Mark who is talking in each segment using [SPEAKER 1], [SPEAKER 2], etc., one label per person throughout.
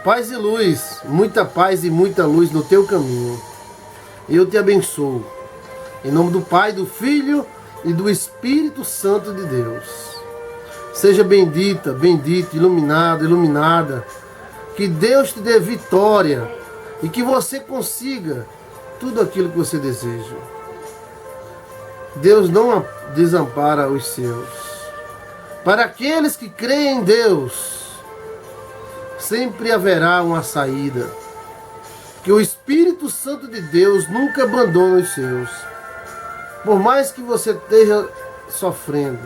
[SPEAKER 1] Paz e luz, muita paz e muita luz no teu caminho. Eu te abençoo. Em nome do Pai, do Filho e do Espírito Santo de Deus. Seja bendita, bendito, iluminado, iluminada. Que Deus te dê vitória e que você consiga tudo aquilo que você deseja. Deus não desampara os seus. Para aqueles que creem em Deus, sempre haverá uma saída. Que o Espírito Santo de Deus nunca abandona os seus. Por mais que você esteja sofrendo,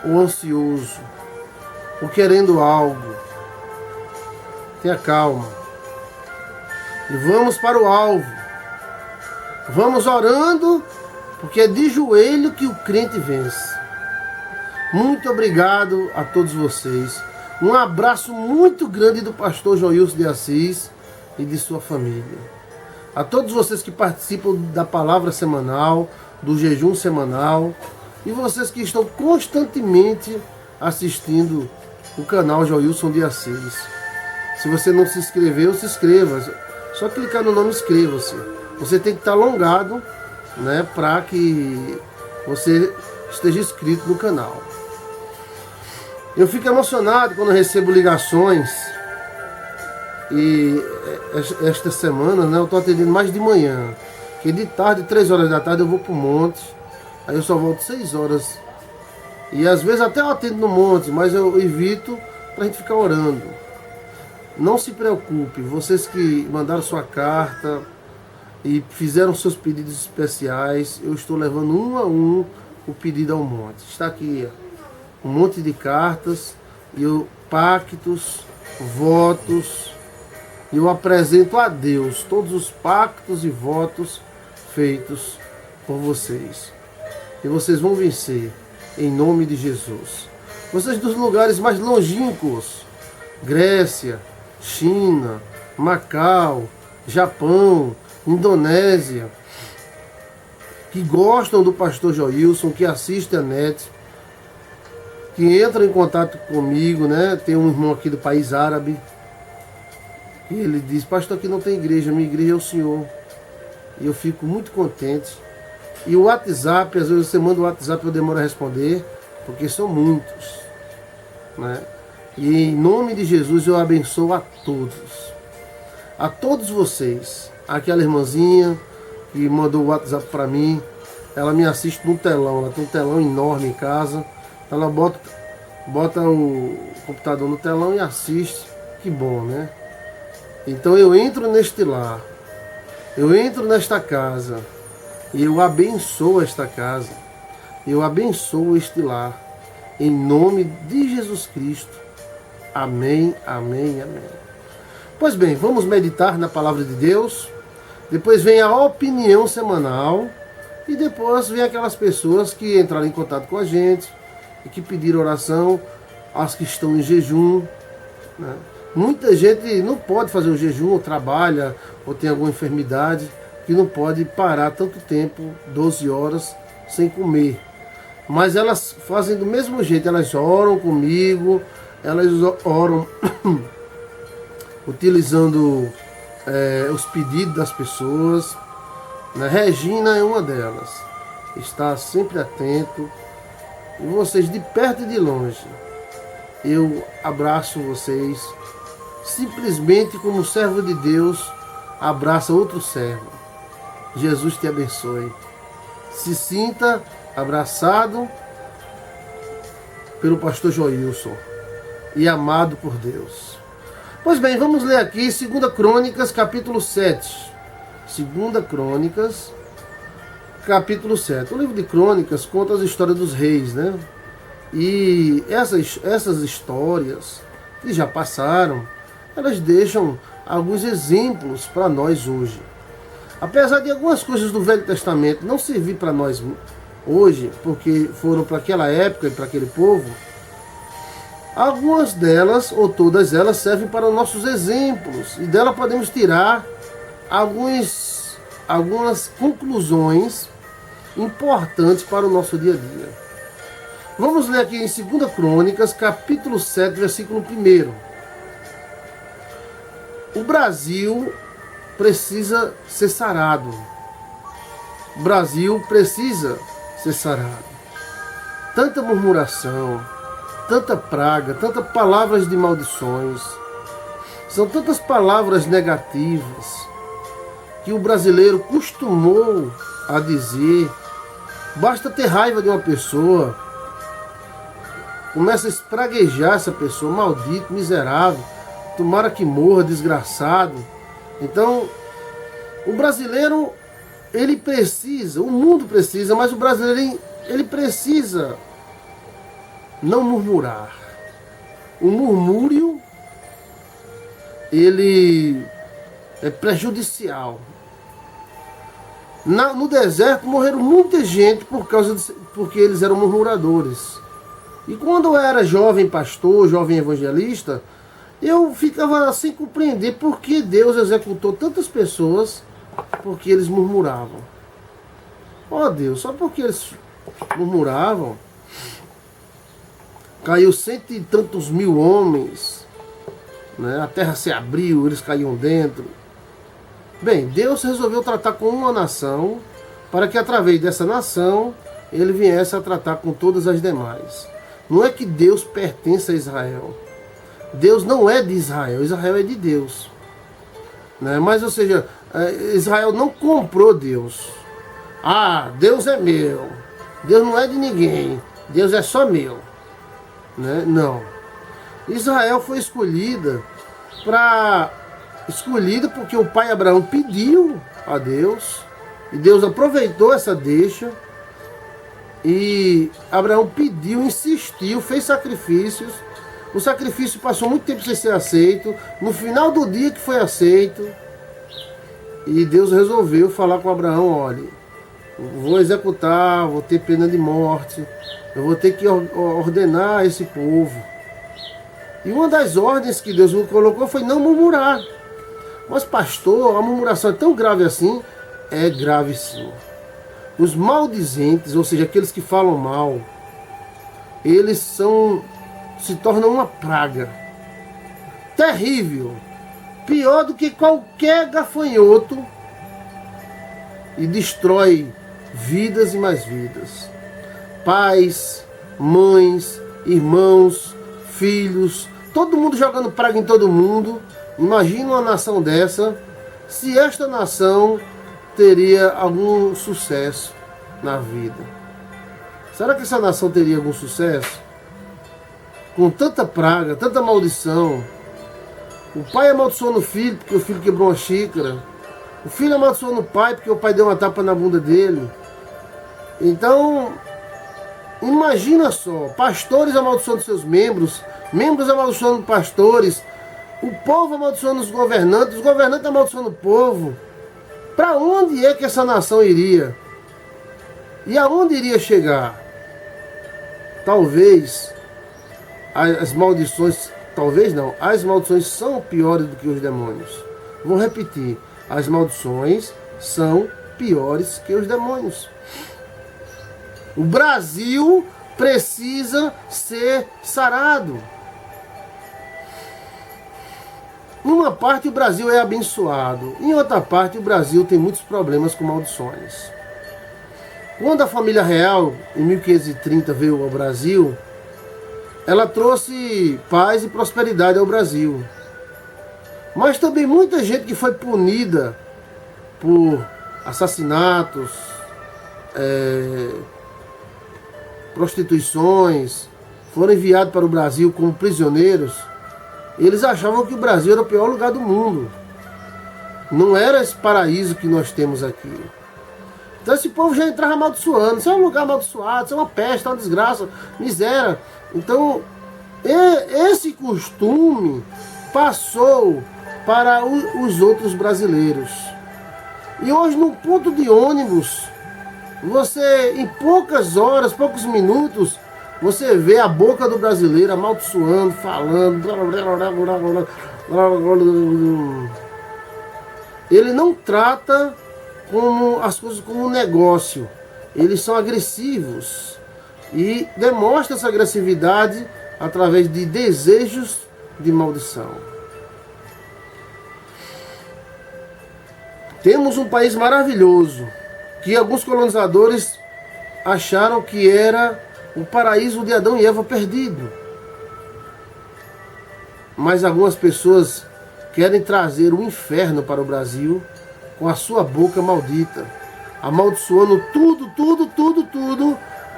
[SPEAKER 1] ou ansioso, ou querendo algo, tenha calma. E vamos para o alvo. Vamos orando, porque é de joelho que o crente vence. Muito obrigado a todos vocês. Um abraço muito grande do pastor Joilson de Assis e de sua família. A todos vocês que participam da palavra semanal, do jejum semanal, e vocês que estão constantemente assistindo o canal Joilson de Assis. Se você não se inscreveu, se inscreva. Só clicar no nome inscreva-se. Você tem que estar logado, né, para que você esteja inscrito no canal. Eu fico emocionado quando eu recebo ligações. E esta semana, né, eu estou atendendo mais de manhã. Que de tarde, 3 horas da tarde, eu vou para o monte. Aí eu só volto 6 horas. E às vezes até eu atendo no monte, mas eu evito para a gente ficar orando. Não se preocupe, vocês que mandaram sua carta e fizeram seus pedidos especiais, eu estou levando um a um o pedido ao monte. Está aqui, ó, um monte de cartas, e eu pactos, votos, e eu apresento a Deus todos os pactos e votos feitos por vocês. E vocês vão vencer, em nome de Jesus. Vocês dos lugares mais longínquos, Grécia, China, Macau, Japão, Indonésia, que gostam do pastor Joilson, que assistem a net, que entram em contato comigo, né? Tem um irmão aqui do país árabe, e ele diz: pastor, aqui não tem igreja, minha igreja é o Senhor. E eu fico muito contente. E o WhatsApp, às vezes você manda o WhatsApp, eu demoro a responder, porque são muitos, né? E em nome de Jesus eu abençoo a todos vocês. Aquela irmãzinha que mandou o WhatsApp para mim, ela me assiste no telão, ela tem um telão enorme em casa, ela bota o computador no telão e assiste, que bom, né? Então eu entro neste lar, eu entro nesta casa, e eu abençoo esta casa, eu abençoo este lar, em nome de Jesus Cristo. Amém, amém, amém. Pois bem, vamos meditar na palavra de Deus. Depois vem a opinião semanal. E depois vem aquelas pessoas que entraram em contato com a gente e que pediram oração, as que estão em jejum, né? Muita gente não pode fazer o jejum, ou trabalha, ou tem alguma enfermidade, que não pode parar tanto tempo, 12 horas, sem comer. Mas elas fazem do mesmo jeito, elas oram comigo, elas oram utilizando os pedidos das pessoas, né? Regina é uma delas, está sempre atento, e vocês de perto e de longe, eu abraço vocês, simplesmente como servo de Deus abraça outro servo. Jesus te abençoe. Se sinta abraçado pelo pastor Joilson e amado por Deus. Pois bem, vamos ler aqui 2 Crônicas, capítulo 7. 2 Crônicas, capítulo 7. O livro de Crônicas conta as histórias dos reis, né? E essas histórias que já passaram, elas deixam alguns exemplos para nós hoje. Apesar de algumas coisas do Velho Testamento não servir para nós hoje, porque foram para aquela época e para aquele povo, algumas delas, ou todas elas, servem para nossos exemplos, e dela podemos tirar algumas conclusões importantes para o nosso dia a dia. Vamos ler aqui em 2 Crônicas, capítulo 7, versículo 1. O Brasil precisa ser sarado. O Brasil precisa ser sarado. Tanta murmuração, tanta praga, tantas palavras de maldições. São tantas palavras negativas que o brasileiro costumou a dizer. Basta ter raiva de uma pessoa, começa a espraguejar essa pessoa, maldito, miserável, tomara que morra, desgraçado. Então, o brasileiro, ele precisa, o mundo precisa, mas o brasileiro, ele precisa não murmurar. O murmúrio, ele é prejudicial. No deserto morreram muita gente porque eles eram murmuradores. E quando eu era jovem pastor, jovem evangelista, eu ficava sem compreender por que Deus executou tantas pessoas porque eles murmuravam. Ó Deus, só porque eles murmuravam, caiu 100 e tantos mil homens, né? A terra se abriu, eles caíam dentro. Bem, Deus resolveu tratar com uma nação, para que através dessa nação ele viesse a tratar com todas as demais. Não é que Deus pertence a Israel. Deus não é de Israel, Israel é de Deus. Né? Mas, ou seja, Israel não comprou Deus. Ah, Deus é meu. Deus não é de ninguém. Deus é só meu. Né? Não. Israel foi escolhida porque o pai Abraão pediu a Deus, e Deus aproveitou essa deixa, e Abraão pediu, insistiu, fez sacrifícios. O sacrifício passou muito tempo sem ser aceito. No final do dia que foi aceito, e Deus resolveu falar com Abraão: olha, vou executar, vou ter pena de morte, eu vou ter que ordenar esse povo. E uma das ordens que Deus me colocou foi não murmurar. Mas pastor, a murmuração é tão grave assim? É grave sim. Os maldizentes, ou seja, aqueles que falam mal, eles se tornam uma praga terrível, pior do que qualquer gafanhoto, e destrói vidas e mais vidas. Pais, mães, irmãos, filhos, todo mundo jogando praga em todo mundo. Imagina uma nação dessa, se esta nação teria algum sucesso na vida. Será que essa nação teria algum sucesso? Com tanta praga, tanta maldição. O pai amaldiçoando o filho porque o filho quebrou uma xícara. O filho amaldiçoando o pai porque o pai deu uma tapa na bunda dele. Então, imagina só, pastores amaldiçoando seus membros, membros amaldiçoando pastores, o povo amaldiçoando os governantes amaldiçoando o povo. Para onde é que essa nação iria? E aonde iria chegar? Talvez as maldições, as maldições são piores do que os demônios. Vou repetir, as maldições são piores que os demônios. O Brasil precisa ser sarado. Em uma parte o Brasil é abençoado, em outra parte o Brasil tem muitos problemas com maldições. Quando a família real, em 1530, veio ao Brasil, ela trouxe paz e prosperidade ao Brasil. Mas também muita gente que foi punida por assassinatos, prostituições, foram enviados para o Brasil como prisioneiros. Eles achavam que o Brasil era o pior lugar do mundo. Não era esse paraíso que nós temos aqui. Então esse povo já entrava amaldiçoando. Isso é um lugar amaldiçoado, isso é uma peste, é uma desgraça, miséria. Então, esse costume passou para os outros brasileiros. E hoje, num ponto de ônibus, você, em poucas horas, poucos minutos, você vê a boca do brasileiro amaldiçoando, falando. Ele não trata as coisas como um negócio. Eles são agressivos e demonstram essa agressividade através de desejos de maldição. Temos um país maravilhoso, que alguns colonizadores acharam que era o paraíso de Adão e Eva perdido. Mas algumas pessoas querem trazer o inferno para o Brasil com a sua boca maldita, amaldiçoando tudo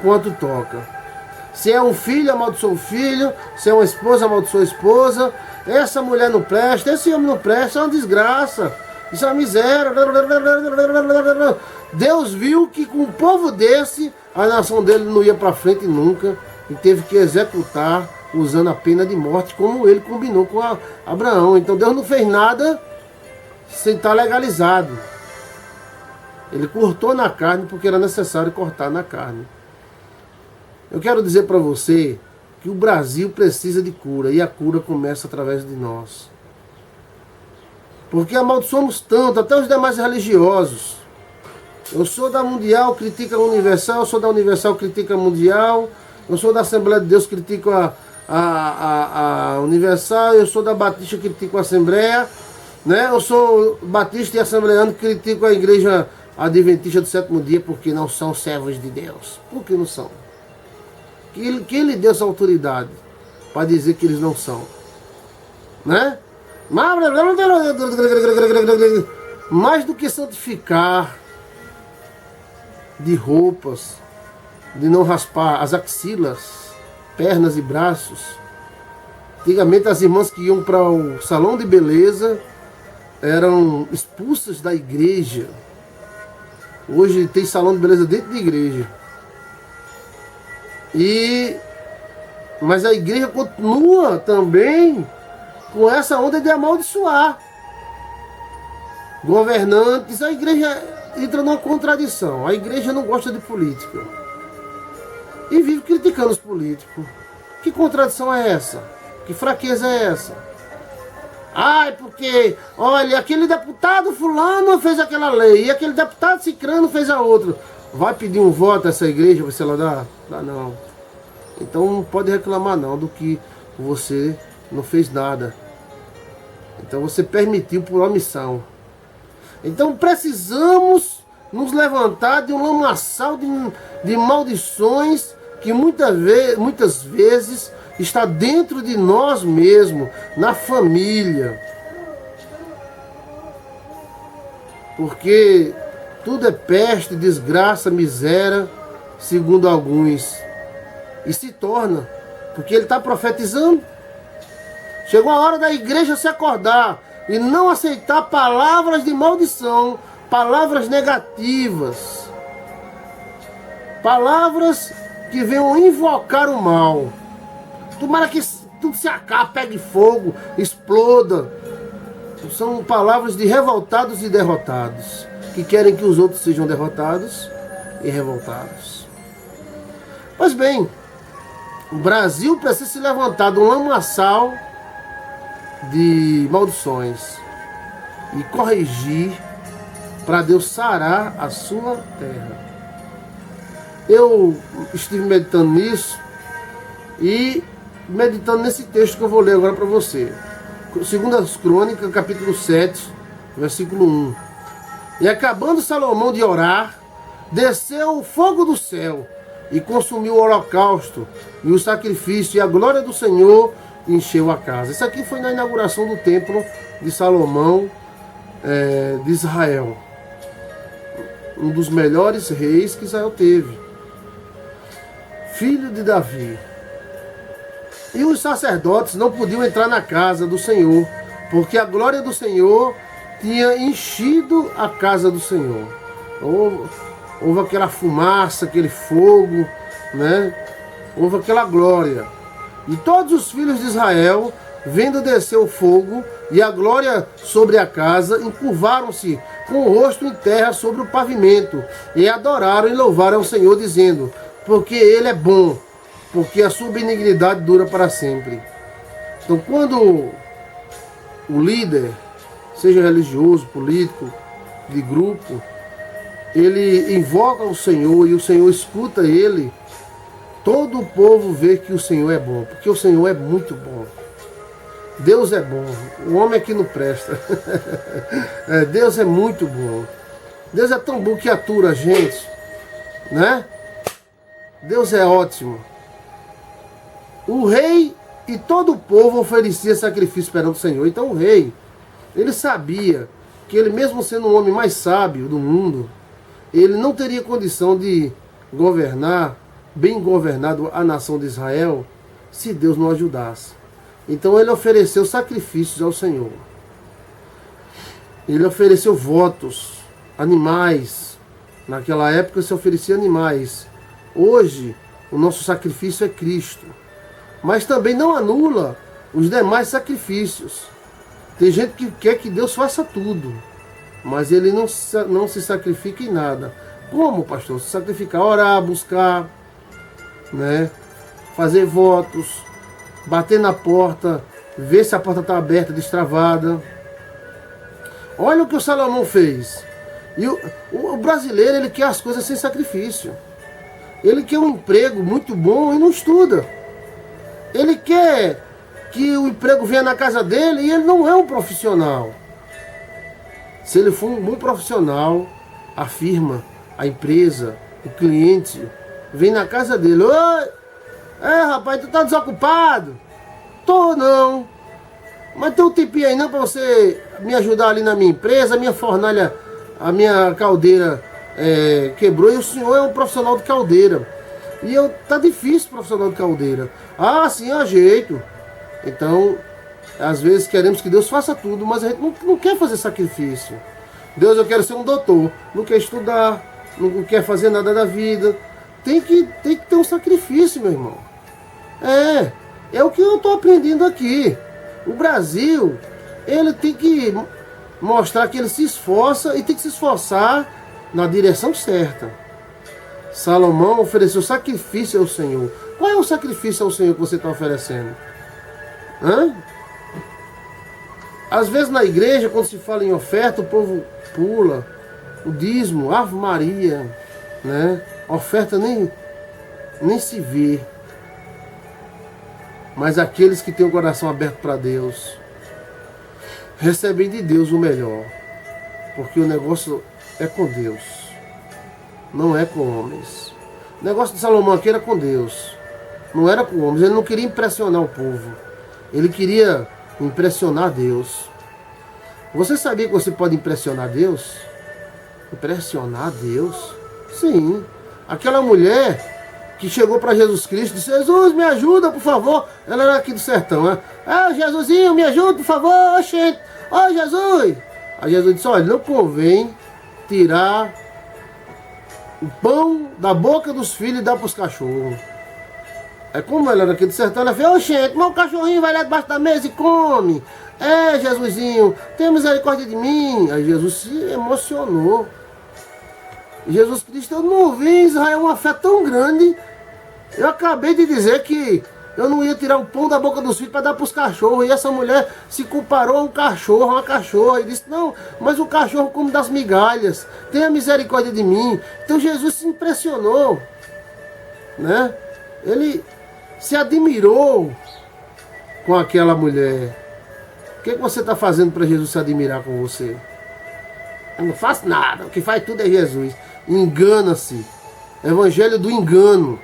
[SPEAKER 1] quanto toca. Se é um filho, amaldiçoa o filho. Se é uma esposa, amaldiçoa a esposa. Essa mulher não presta, esse homem não presta, é uma desgraça. Isso é uma miséria. Deus viu que com um povo desse, a nação dele não ia para frente nunca. E teve que executar usando a pena de morte, como ele combinou com Abraão. Então Deus não fez nada sem estar legalizado. Ele cortou na carne porque era necessário cortar na carne. Eu quero dizer para você que o Brasil precisa de cura, e a cura começa através de nós. Porque amaldiçoamos tanto, até os demais religiosos. Eu sou da Mundial, critica a Universal. Eu sou da Universal, critica a Mundial. Eu sou da Assembleia de Deus, critico a Universal. Eu sou da Batista, critico a Assembleia, né? Eu sou batista e assembleano, critico a Igreja Adventista do Sétimo Dia, porque não são servos de Deus. Por que não são? Quem lhe deu essa autoridade para dizer que eles não são? Né? Mais do que santificar de roupas, de não raspar as axilas, pernas e braços. Antigamente as irmãs que iam para o salão de beleza eram expulsas da igreja. Hoje tem salão de beleza dentro da igreja. Mas a igreja continua também com essa onda de amaldiçoar governantes. A igreja entra numa contradição. A igreja não gosta de política e vive criticando os políticos. Que contradição é essa? Que fraqueza é essa? Ai, porque, olha, aquele deputado fulano fez aquela lei, e aquele deputado cicrano fez a outra. Vai pedir um voto a essa igreja, ver se ela dá? Dá não. Então não pode reclamar não do que você não fez nada. Então você permitiu por omissão. Então precisamos nos levantar de um lamaçal de maldições que muitas vezes está dentro de nós mesmos, na família. Porque tudo é peste, desgraça, miséria, segundo alguns. E se torna, porque ele está profetizando. Chegou a hora da igreja se acordar e não aceitar palavras de maldição, palavras negativas, palavras que venham invocar o mal. Tomara que tudo se acabe, pegue fogo, exploda. São palavras de revoltados e derrotados, que querem que os outros sejam derrotados e revoltados. Pois bem, o Brasil precisa se levantar de um lamaçal de maldições e corrigir para Deus sarar a sua terra. Eu estive meditando nisso e meditando nesse texto que eu vou ler agora para você. 2 Crônicas, capítulo 7, versículo 1. E acabando Salomão de orar, desceu o fogo do céu e consumiu o holocausto e o sacrifício, e a glória do Senhor encheu a casa. Isso aqui foi na inauguração do templo de Salomão, de Israel. Um dos melhores reis que Israel teve. Filho de Davi. E os sacerdotes não podiam entrar na casa do Senhor, porque a glória do Senhor tinha enchido a casa do Senhor. Houve aquela fumaça, aquele fogo, né? Houve aquela glória. E todos os filhos de Israel, vendo descer o fogo e a glória sobre a casa, encurvaram-se com o rosto em terra sobre o pavimento, e adoraram e louvaram ao Senhor, dizendo: porque Ele é bom, porque a sua benignidade dura para sempre. Então, quando o líder, seja religioso, político, de grupo, ele invoca o Senhor e o Senhor escuta ele, todo o povo vê que o Senhor é bom, porque o Senhor é muito bom. Deus é bom, o homem aqui não presta. Deus é muito bom. Deus é tão bom que atura a gente, né? Deus é ótimo. O rei e todo o povo oferecia sacrifício perante o Senhor. Então o rei, ele sabia que ele, mesmo sendo o homem mais sábio do mundo, ele não teria condição de governar, bem governado a nação de Israel, se Deus não ajudasse. Então ele ofereceu sacrifícios ao Senhor. Ele ofereceu votos, animais. Naquela época se oferecia animais. Hoje, o nosso sacrifício é Cristo. Mas também não anula os demais sacrifícios. Tem gente que quer que Deus faça tudo, mas ele não se sacrifica em nada. Como, pastor? Se sacrificar, orar, buscar, né? Fazer votos, bater na porta, ver se a porta está aberta, destravada. Olha o que o Salomão fez. E o brasileiro, ele quer as coisas sem sacrifício. Ele quer um emprego muito bom e não estuda. Ele quer que o emprego venha na casa dele e ele não é um profissional. Se ele for um bom profissional, a firma, a empresa, o cliente, vem na casa dele. Oi, rapaz, tu tá desocupado? Tô não. Mas tem um tempinho aí não para você me ajudar ali na minha empresa, a minha fornalha, a minha caldeira quebrou e o senhor é um profissional de caldeira. E tá difícil profissional de caldeira. Ah, sim, há jeito. Então, às vezes queremos que Deus faça tudo, mas a gente não quer fazer sacrifício. Deus, eu quero ser um doutor, não quer estudar, não quer fazer nada da vida. Tem que ter um sacrifício, meu irmão. É o que eu estou aprendendo aqui. O Brasil, ele tem que mostrar que ele se esforça e tem que se esforçar na direção certa. Salomão ofereceu sacrifício ao Senhor. Qual é o sacrifício ao Senhor que você está oferecendo? Às vezes na igreja, quando se fala em oferta, o povo pula. O dízimo, Ave Maria, né? Oferta nem se vê. Mas aqueles que têm o coração aberto para Deus, recebem de Deus o melhor. Porque o negócio é com Deus, não é com homens. O negócio de Salomão aqui era com Deus, não era com homens. Ele não queria impressionar o povo, ele queria impressionar Deus. Você sabia que você pode impressionar Deus? Impressionar Deus? Sim. Aquela mulher que chegou para Jesus Cristo e disse: Jesus, me ajuda, por favor. Ela era aqui do sertão, né? Jesusinho, me ajuda, por favor. Oxente, Jesus. Aí Jesus disse: olha, não convém tirar o pão da boca dos filhos e dar para os cachorros. É como ela era aqui do sertão, ela fez: oxente, mas o cachorrinho vai lá debaixo da mesa e come. Jesusinho, tenha misericórdia de mim. Aí Jesus se emocionou. Jesus Cristo, eu não vi em Israel uma fé tão grande. Eu acabei de dizer que eu não ia tirar o pão da boca dos filhos para dar para os cachorros. E essa mulher se comparou a um cachorro, a uma cachorra. E disse: não, mas o cachorro come das migalhas. Tenha misericórdia de mim. Então Jesus se impressionou, né? Ele se admirou com aquela mulher. O que você está fazendo para Jesus se admirar com você? Eu não faço nada, o que faz tudo é Jesus. Engana-se. Evangelho do engano.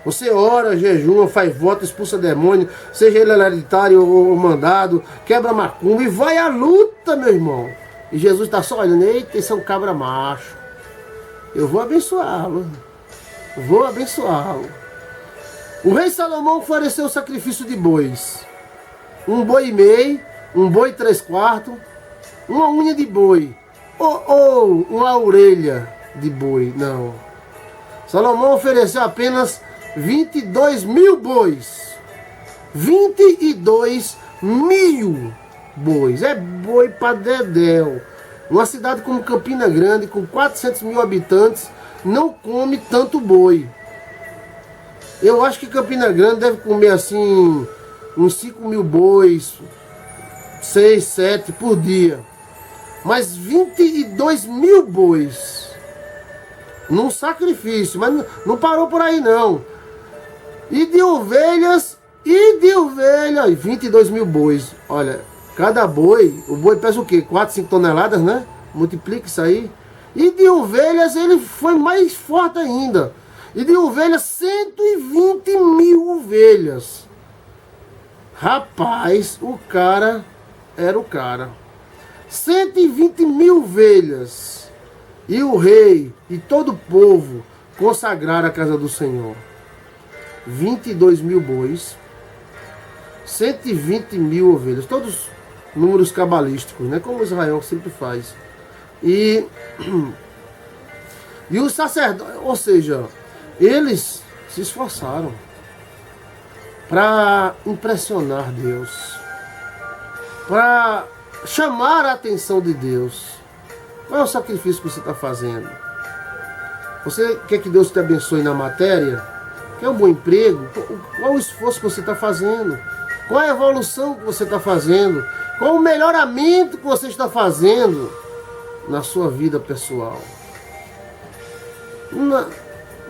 [SPEAKER 1] Você ora, jejua, faz voto, expulsa demônio, seja ele hereditário ou mandado, quebra macumba e vai à luta, meu irmão. E Jesus está só olhando: eita, esse é um cabra macho. Eu vou abençoá-lo. Vou abençoá-lo. O rei Salomão ofereceu o sacrifício de bois. Um boi e meio, um boi 3/4, uma unha de boi. Ou uma orelha de boi, não. Salomão ofereceu apenas 22 mil bois. 22 mil bois. É boi para dedéu. Uma cidade como Campina Grande, com 400 mil habitantes, não come tanto boi. Eu acho que Campina Grande deve comer assim uns 5 mil bois, 6, 7 por dia. Mas 22 mil bois num sacrifício, mas não parou por aí não. E de ovelhas E de ovelha, 22 mil bois. Olha, cada boi, o boi pesa o quê? 4, 5 toneladas, né? Multiplica isso aí. E de ovelhas ele foi mais forte ainda. E de ovelhas, 120 mil ovelhas. Rapaz, o cara era o cara. 120 mil ovelhas. E o rei e todo o povo consagraram a casa do Senhor. 22 mil bois. 120 mil ovelhas. Todos números cabalísticos, né? Como Israel sempre faz. E os sacerdotes, ou seja, eles se esforçaram para impressionar Deus, para chamar a atenção de Deus. Qual é o sacrifício que você está fazendo? Você quer que Deus te abençoe na matéria? Quer um bom emprego? Qual o esforço que você está fazendo? Qual a evolução que você está fazendo? Qual o melhoramento que você está fazendo na sua vida pessoal?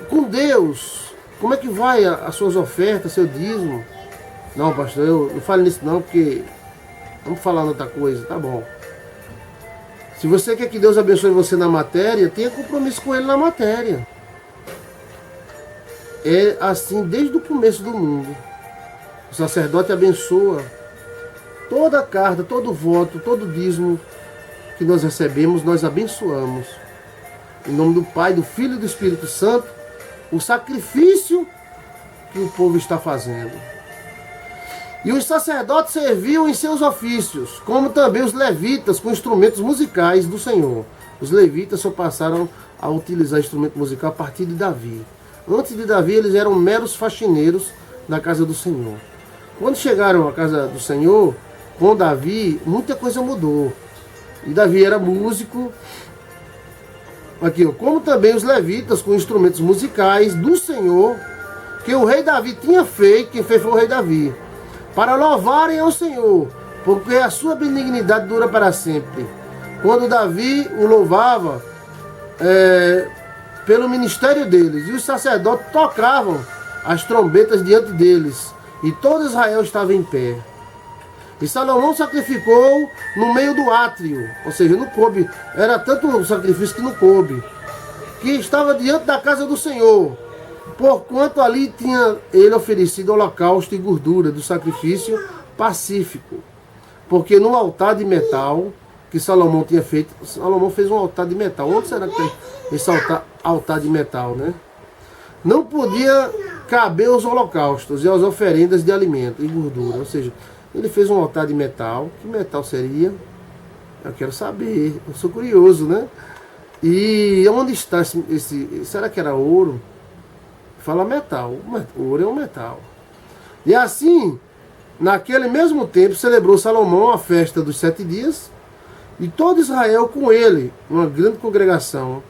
[SPEAKER 1] Com Deus, como é que vai as suas ofertas, seu dízimo? Não, pastor, eu não falo nisso não, porque vamos falar outra coisa, tá bom. Se você quer que Deus abençoe você na matéria, tenha compromisso com Ele na matéria. É assim desde o começo do mundo. O sacerdote abençoa toda a carta, todo voto, todo dízimo que nós recebemos, nós abençoamos. Em nome do Pai, do Filho e do Espírito Santo, o sacrifício que o povo está fazendo. E os sacerdotes serviam em seus ofícios, como também os levitas com instrumentos musicais do Senhor. Os levitas só passaram a utilizar instrumento musical a partir de Davi. Antes de Davi, eles eram meros faxineiros da casa do Senhor. Quando chegaram à casa do Senhor, com Davi, muita coisa mudou. E Davi era músico. Aqui, como também os levitas com instrumentos musicais do Senhor, que o rei Davi tinha feito, quem fez foi o rei Davi, para louvarem ao Senhor, porque a sua benignidade dura para sempre. Quando Davi o louvava, pelo ministério deles, e os sacerdotes tocavam as trombetas diante deles, e todo Israel estava em pé. E Salomão sacrificou no meio do átrio, ou seja, não coube, era tanto o sacrifício que não coube, que estava diante da casa do Senhor, porquanto ali tinha ele oferecido holocausto e gordura do sacrifício pacífico. Porque no altar de metal que Salomão tinha feito, Salomão fez um altar de metal. Onde será que tem esse altar de metal, né? Não podia caber os holocaustos e as oferendas de alimento e gordura, ou seja, ele fez um altar de metal. Que metal seria? Eu quero saber, eu sou curioso, né? E onde está esse será que era ouro? Fala metal, ouro é um metal. E assim, naquele mesmo tempo, celebrou Salomão a festa dos 7 dias, e todo Israel com ele, uma grande congregação,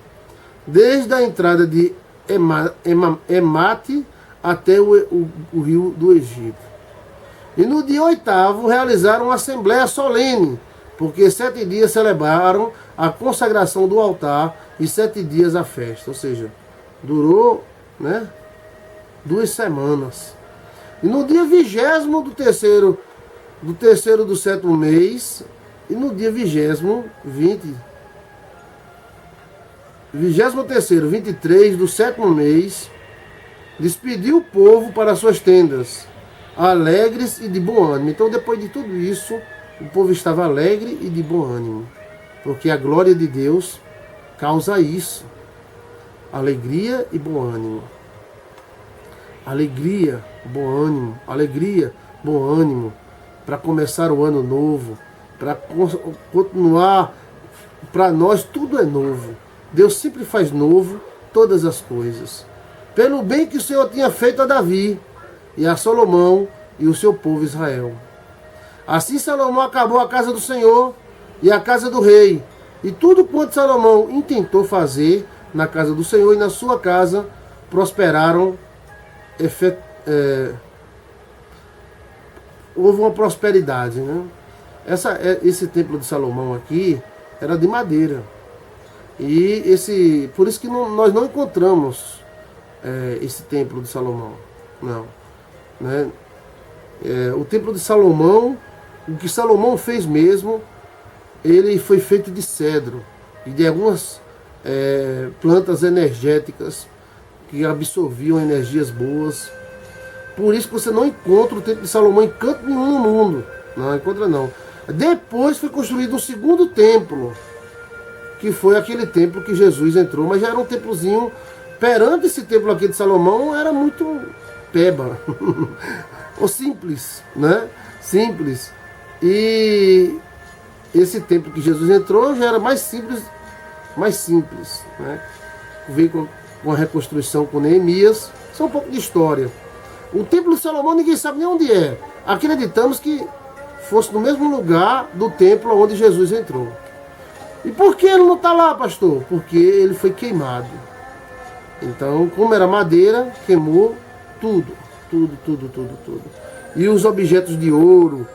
[SPEAKER 1] desde a entrada de Emate até o rio do Egito. E no dia 8º realizaram uma assembleia solene, porque 7 dias celebraram a consagração do altar e 7 dias a festa. Ou seja, durou, né, 2 semanas. E no dia 20º do terceiro do 7º mês, e no dia 23º, 23 do 7º mês, despediu o povo para suas tendas, alegres e de bom ânimo. Então, depois de tudo isso, o povo estava alegre e de bom ânimo, porque a glória de Deus causa isso, alegria e bom ânimo. Alegria, bom ânimo, alegria, bom ânimo, para começar o ano novo, para continuar. Para nós tudo é novo. Deus sempre faz novo todas as coisas, pelo bem que o Senhor tinha feito a Davi e a Salomão e o seu povo Israel. Assim Salomão acabou a casa do Senhor e a casa do rei, e tudo quanto Salomão intentou fazer na casa do Senhor e na sua casa prosperaram. Houve uma prosperidade, né? Esse templo de Salomão aqui era de madeira, e por isso que nós não encontramos esse templo de Salomão, não, né? O templo de Salomão, o que Salomão fez mesmo, ele foi feito de cedro e de algumas plantas energéticas que absorviam energias boas. Por isso que você não encontra o templo de Salomão em canto nenhum no mundo. Não encontra não. Depois foi construído um segundo templo, que foi aquele templo que Jesus entrou, mas já era um templozinho. Perante esse templo aqui de Salomão, era muito peba, ou simples, né? Simples. E esse templo que Jesus entrou já era mais simples, né? Veio com a reconstrução com Neemias. Isso é um pouco de história. O templo de Salomão ninguém sabe nem onde é. Acreditamos que fosse no mesmo lugar do templo onde Jesus entrou. E por que ele não está lá, pastor? Porque ele foi queimado. Então, como era madeira, queimou tudo. E os objetos de ouro,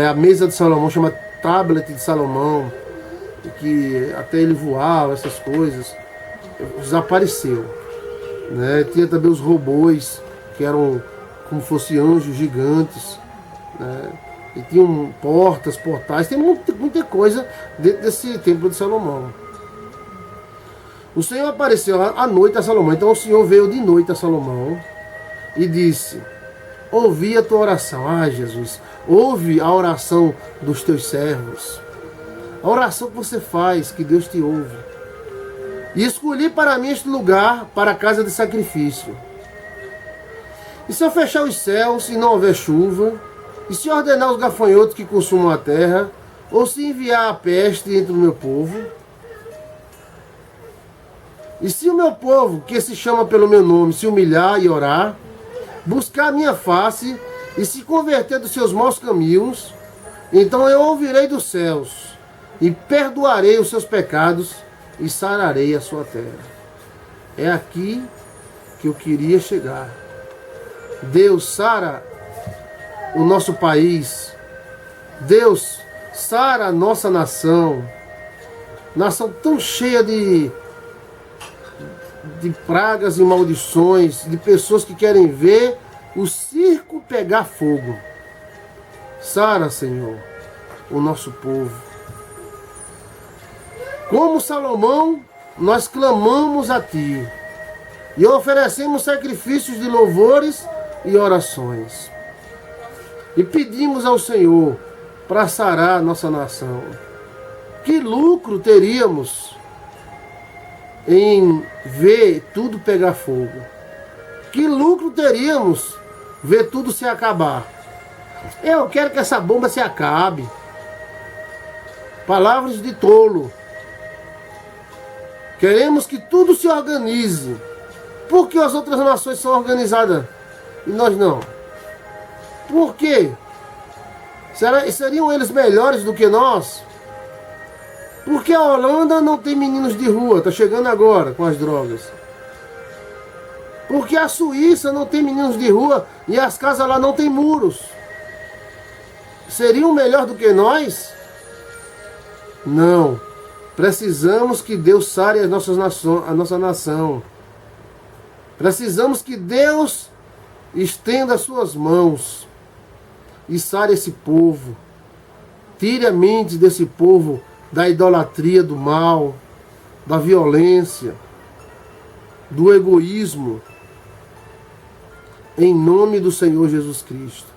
[SPEAKER 1] a mesa de Salomão, chama tablet de Salomão, que até ele voava, essas coisas, desapareceu. Né? Tinha também os robôs, que eram como fossem anjos gigantes, né? E tinham portais, tem muita coisa dentro desse templo de Salomão. O Senhor apareceu à noite a Salomão. Então o Senhor veio de noite a Salomão e disse: ouvi a tua oração. Jesus, ouve a oração dos teus servos. A oração que você faz, que Deus te ouve. E escolhi para mim este lugar, para a casa de sacrifício. E se eu fechar os céus e não houver chuva, e se ordenar os gafanhotos que consumam a terra, ou se enviar a peste entre o meu povo, e se o meu povo, que se chama pelo meu nome, se humilhar e orar, buscar a minha face e se converter dos seus maus caminhos, então eu ouvirei dos céus e perdoarei os seus pecados e sararei a sua terra. É aqui que eu queria chegar. Deus sara o nosso país. Deus sara a nossa nação. Nação tão cheia de pragas e maldições, de pessoas que querem ver o circo pegar fogo. Sara, Senhor, o nosso povo. Como Salomão, nós clamamos a Ti e oferecemos sacrifícios de louvores e orações. E pedimos ao Senhor para sarar a nossa nação. Que lucro teríamos em ver tudo pegar fogo? Que lucro teríamos ver tudo se acabar? Eu quero que essa bomba se acabe. Palavras de tolo. Queremos que tudo se organize. Por que as outras nações são organizadas e nós não? Por quê? Seriam eles melhores do que nós? Por que a Holanda não tem meninos de rua? Está chegando agora com as drogas. Por que a Suíça não tem meninos de rua e as casas lá não tem muros? Seriam melhor do que nós? Não. Precisamos que Deus sare a nossa nação. Precisamos que Deus estenda as suas mãos e sare esse povo. Tire a mente desse povo da idolatria, do mal, da violência, do egoísmo. Em nome do Senhor Jesus Cristo.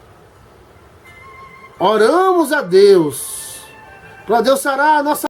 [SPEAKER 1] Oramos a Deus, para Deus sarar a nossa